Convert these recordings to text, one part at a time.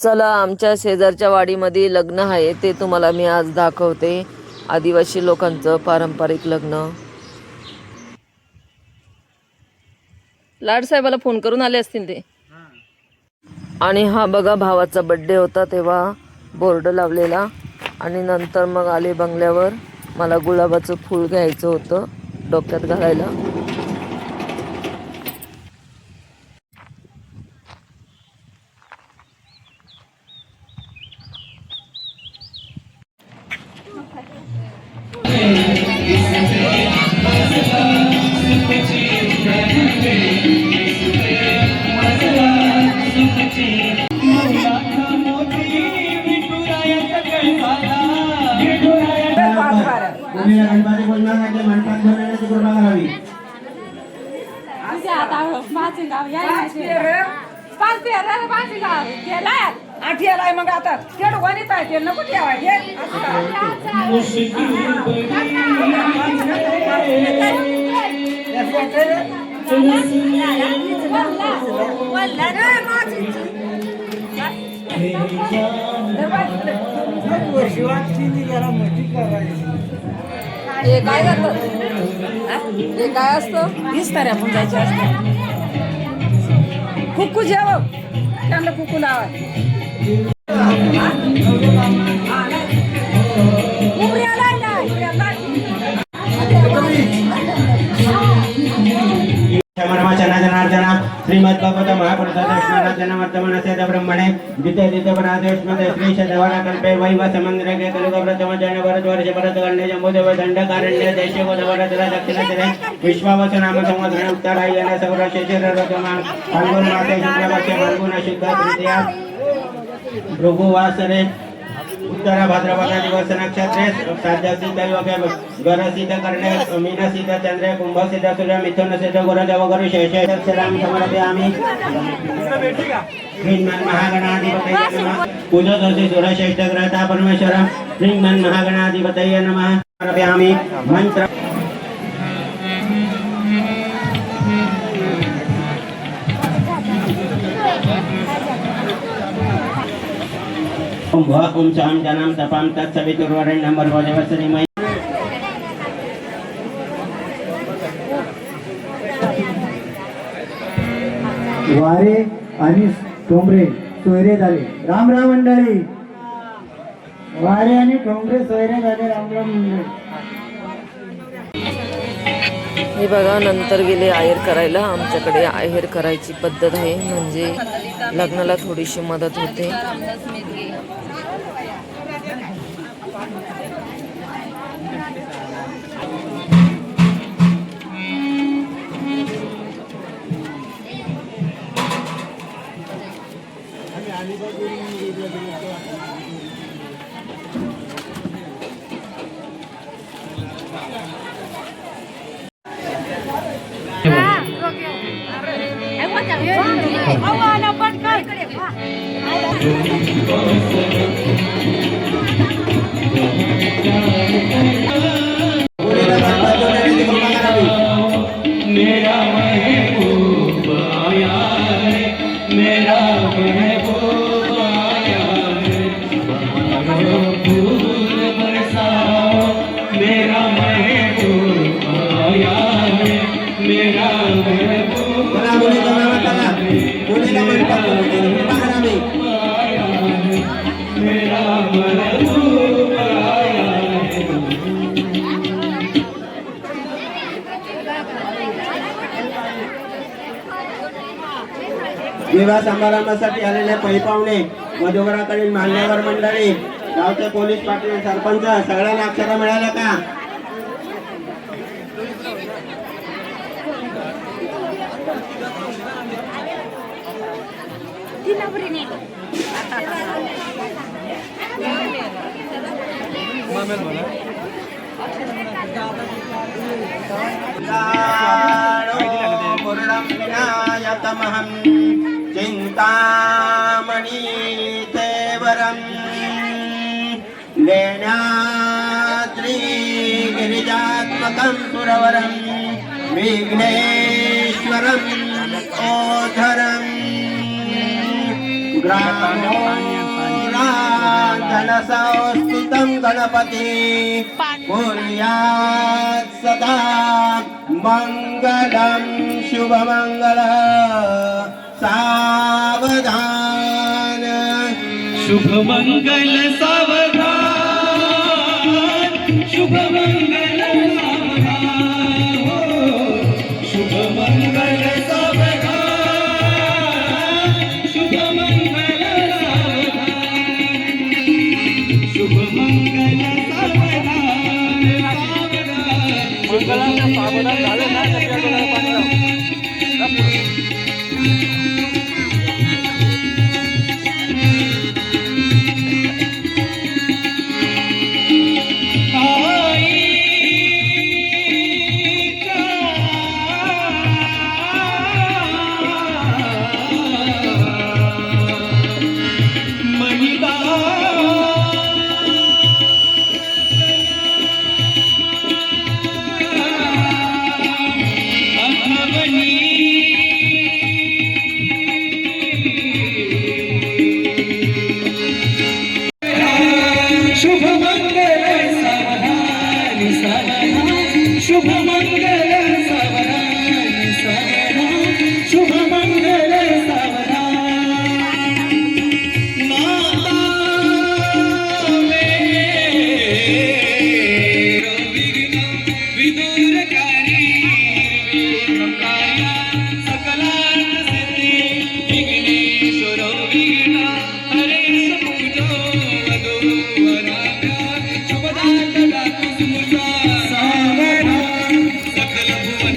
चला, आमच्या शेजारच्या वाडीमध्ये लग्न आहे ते तुम्हाला मी आज दाखवते. आदिवासी लोकांचं पारंपरिक लग्न. लाडसाहेबाला फोन करून आले असतील ते. आणि हा बघा, भावाचा बर्थडे होता तेव्हा बोर्ड लावलेला. आणि नंतर मग आले बंगल्यावर. मला गुलाबाचं फूल घ्यायचं होतं डोक्यात घालायला. आठ्याला मग आता तेवढं वनित आहे ते नको ठेवायचे. हे काय करतं? हे काय असतं? विस्तार आपण जायचे असते. कुकू जेव त्यांना कुकू लावा. श्रीमद भगवत महापुरुषार्जुनवर्तमानस्य ब्रह्मणे द्वितीय द्वितीयपरादेशमध्ये श्री शतवरकल्पे वैव समन्द्रके कलिगव्रतमजन भरतवर्ष भरतगण्य जम्बूदेव दण्डकारण्य देशे गोदवरदरा दक्षिणदिने विश्वावसु नाम संवत्सरे उत्तरायण सौरशेषर ऋतुमान फाल्गुन मासे शुक्लपक्षे फाल्गुन शुद्ध तृतीया भृगुवासरे उत्तर भाद्रपद दिवस नक्षत्रे साध्यसिद्ध योगे गरसिद्ध कर्णे मीनसिद्ध चंद्रे कुंभसिद्ध सूर्य मिथुनसिद्ध गुरुदेव गुरु शेषराम समर्पयामि. श्रीमन् महागणाधिपतये नमः. पूजोदसी सुरश्रेष्ठ ग्रहता परमेश्वरं श्रीमन् महागणाधिपतये नमः समर्पयामि. मंत्र ओम शाम जनाम तपाम तत्सवितुर्वरेण्यं भर्गो देवस्य धीमहि. वारे आणि ठोंबरे सोयरे झाले. राम राम मंडळी. वारे आणि ठोंबरे सोयरे झाले. राम राम मंडळी. हे बघा, नंतर गेले आहेर करायला. आमच्याकडे आहेर करायची पद्धत आहे, म्हणजे लग्नाला थोडीशी मदत होते. विवाह समारंभासाठी आलेले पै पाहुणे, वधूवराकडील मान्यवर मंडळी, गावचे पोलीस पाटील, सरपंच, सगळ्यांना अक्षरा मिळाल्या का? चिंतामणि तेवरम लेण्याद्री गिरिजात्मकं सुरवरम विघ्नेश्वरम ओधरम धनसंस्थितं गणपति कुर्यात् सदा मङ्गलं शुभमङ्गल सावधान शुभमंगल सावधान शुभमंगल सावधान हो शुभमंगल सावधान शुभमंगल सावधान शुभमंगल सावधान सावधान झालं ना शुभमंगल सावधान सावधान शुभमंगल सावधान माता विदूरकारी सकलार्थ सिद्धि विघ्नेश्वरो विघ्न हरेश पूजो वदो वराभ्या शुभदाता दातु सुमुता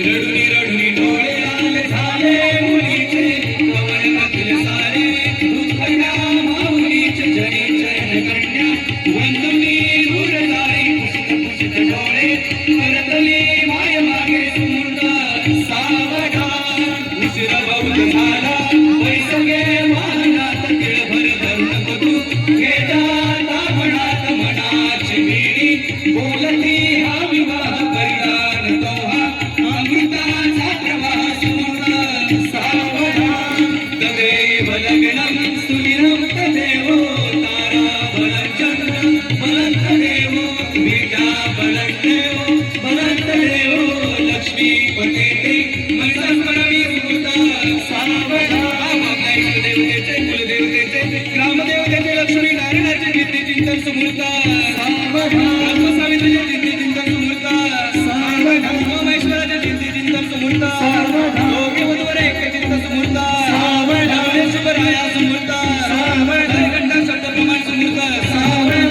रडुनी रडुनी डोळे आले झाले मुलीचे पवनातील सारे दुःखया माऊलीचे जरी चरण कन्या वंदनी दूर जाई पुसित पुसित डोळे करतले माय मागे सुमुर्दा सावधान उशिर बहुत झाला पैसगे वाहनात तिळभर धरू नको तू घेता मनात मनाची मिळी बोलती हा विवाह परिधान तोहा अमृताचा प्रवाह सुमुर्दा सावधान तदेव लग्नं सुनिरं तदेवो तारा बलं चंद्र बलं तदेवो विद्या बलं देवो बलं तदेवो लक्ष्मी पतेते मनसंस्मरणी सुमुर्दा सावधान देवतेचे कुलदेवतेचे ग्रामदेवतेचे लक्ष्मी नारायणाचे कीर्ती चिंतन सुमुर्दा सावधान सावित्रीचे कीर्ती चिंतन सुमुर्दा सावधान उमामेश्वराचे कीर्ती चिंतन सुमुर्दा योगी वधूवर एक चिंतन सुमुर्दा सावधान शुभराया सुमुर्दा सावधान घंटा शब्द प्रमाण सुमुर्दा सावधान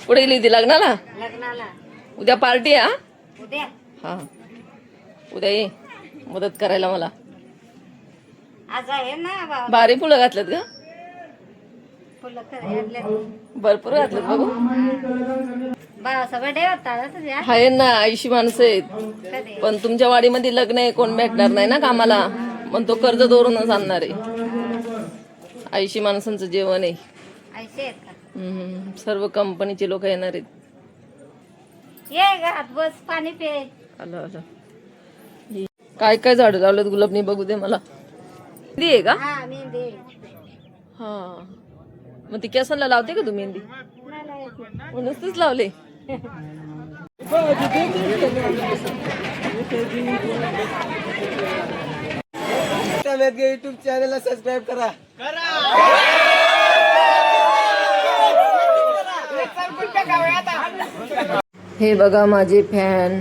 कुठे गेली ती लग्नाला? लग्नाला उद्या पार्टी आहे उद्या हा उद्या ये मदत करायला मला. आज आहे ना बाबा भारी फुलं घातलेत का? फुलं आणले भरपूर घातलेत बघू. बाबाचा बर्थडे होता ना तुझ्या आहे ना 80 माणसं आहेत, कधी पण तुमच्या वाडीमध्ये लग्न आहे, कोण भेटणार नाही ना कामाला, मग तो कर्ज दोरूनच आणणार आहे. 80 माणसांचं जेवण आहे. ऐसे आहेत का सर्व कंपनीचे लोक येणार आहेत. ये घरात बस पाणी पे आलं आलं. काय काय झाडं लावलेत गुलाबनी बघू दे मला. मेहंदी आहे का? हा मेहंदी हा मग ती केसांना लावते का तू मेहंदी? नुसतीच लावले. युट्यूब चॅनलला सबस्क्राईब करा. हे बघा माझे फॅन